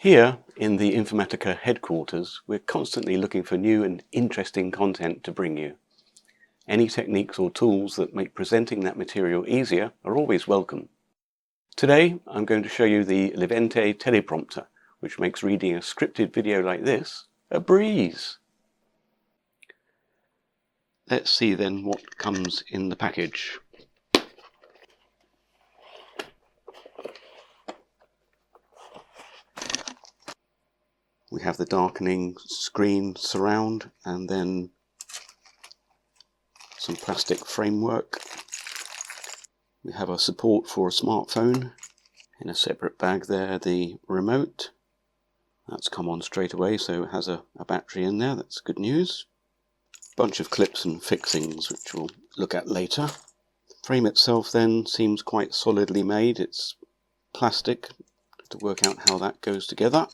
Here in the Informatica headquarters, we're constantly looking for new and interesting content to bring you. Any techniques or tools that make presenting that material easier are always welcome. Today, I'm going to show you the Leeventi Teleprompter, which makes reading a scripted video like this a breeze. Let's see then what comes in the package. We have the darkening screen surround and then some plastic framework. We have our support for a smartphone. In a separate bag there, the remote. That's come on straight away, so it has a battery in there. That's good news. Bunch of clips and fixings, which we'll look at later. The frame itself then seems quite solidly made. It's plastic. To work out how that goes together.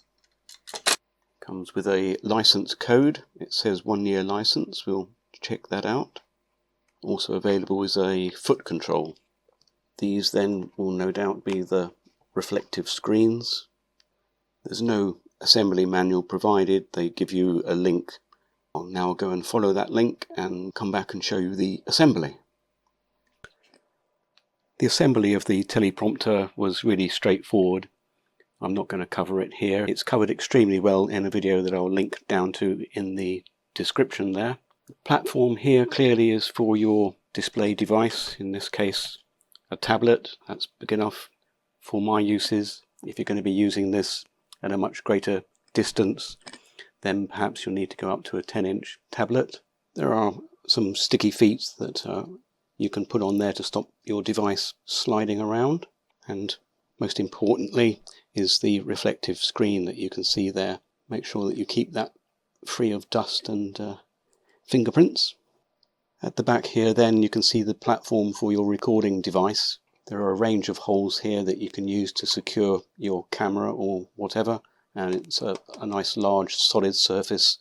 Comes with a license code. It says 1 year license. We'll check that out. Also available is a foot control. These then will no doubt be the reflective screens. There's no assembly manual provided. They give you a link. I'll now go and follow that link and come back and show you the assembly. The assembly of the teleprompter was really straightforward. I'm not going to cover it here. It's covered extremely well in a video that I'll link down to in the description there. The platform here clearly is for your display device, in this case a tablet. That's big enough for my uses. If you're going to be using this at a much greater distance, then perhaps you'll need to go up to a 10-inch tablet. There are some sticky feet that you can put on there to stop your device sliding around, and most importantly is the reflective screen that you can see there. Make sure that you keep that free of dust and fingerprints. At the back here then you can see the platform for your recording device. There are a range of holes here that you can use to secure your camera or whatever, and it's a nice large solid surface.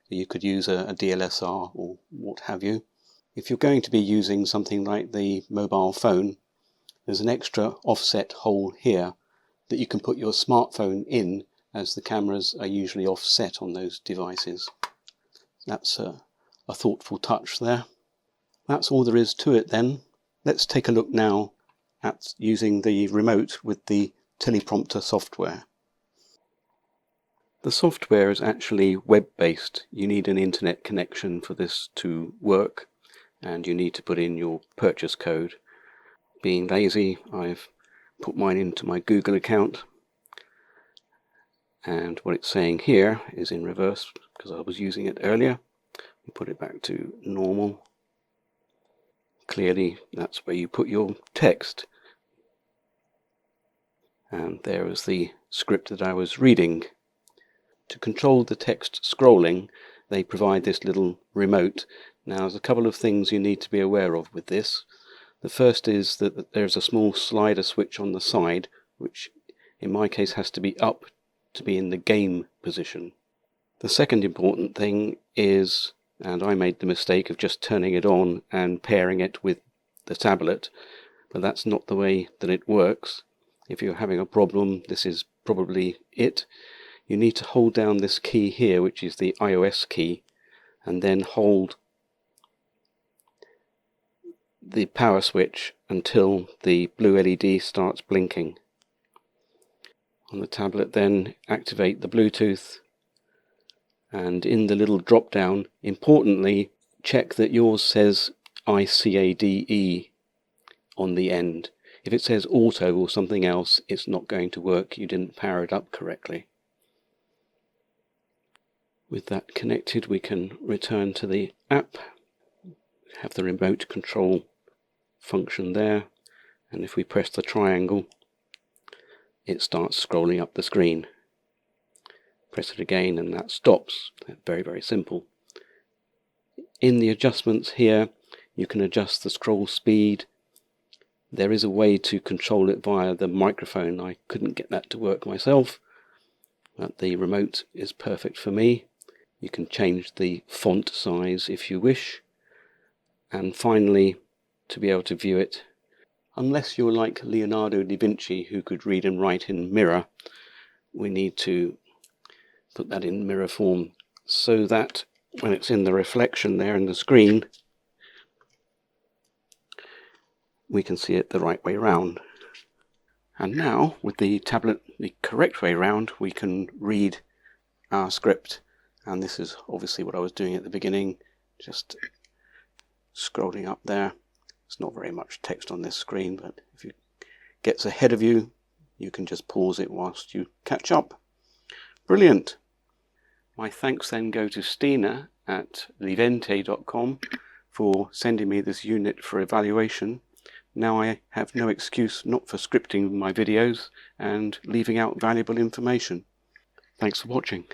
You could use a DLSR or what have you. If you're going to be using something like the mobile phone, there's an extra offset hole here that you can put your smartphone in, as the cameras are usually offset on those devices. That's a thoughtful touch there. That's all there is to it then. Let's take a look now at using the remote with the teleprompter software. The software is actually web-based. You need an internet connection for this to work, and you need to put in your purchase code. Being lazy, I've put mine into my Google account, and what it's saying here is in reverse because I was using it earlier. We put it back to normal. Clearly that's where you put your text, and there is the script that I was reading. To control the text scrolling, they provide this little remote. Now there's a couple of things you need to be aware of with this. The first is that there's a small slider switch on the side, which in my case has to be up to be in the game position. The second important thing is, and I made the mistake of just turning it on and pairing it with the tablet, but that's not the way that it works. If you're having a problem, this is probably it. You need to hold down this key here, which is the iOS key, and then hold the power switch until the blue LED starts blinking. On the tablet then activate the Bluetooth, and in the little drop down, importantly, check that yours says ICADE on the end. If it says auto or something else, it's not going to work. You didn't power it up correctly. With that connected, we can return to the app. Have the remote control function there, and if we press the triangle, it starts scrolling up the screen. Press it again and that stops. Very, very simple. In the adjustments here, you can adjust the scroll speed. There is a way to control it via the microphone. I couldn't get that to work myself, but the remote is perfect for me. You can change the font size if you wish. And finally, to be able to view it, unless you're like Leonardo da Vinci, who could read and write in mirror, we need to put that in mirror form so that when it's in the reflection there in the screen, we can see it the right way round. And now, with the tablet the correct way round, we can read our script. And this is obviously what I was doing at the beginning, just scrolling up there. It's not very much text on this screen, but if it gets ahead of you, you can just pause it whilst you catch up. Brilliant! My thanks then go to Stina at leeventi.com for sending me this unit for evaluation. Now I have no excuse not for scripting my videos and leaving out valuable information. Thanks for watching.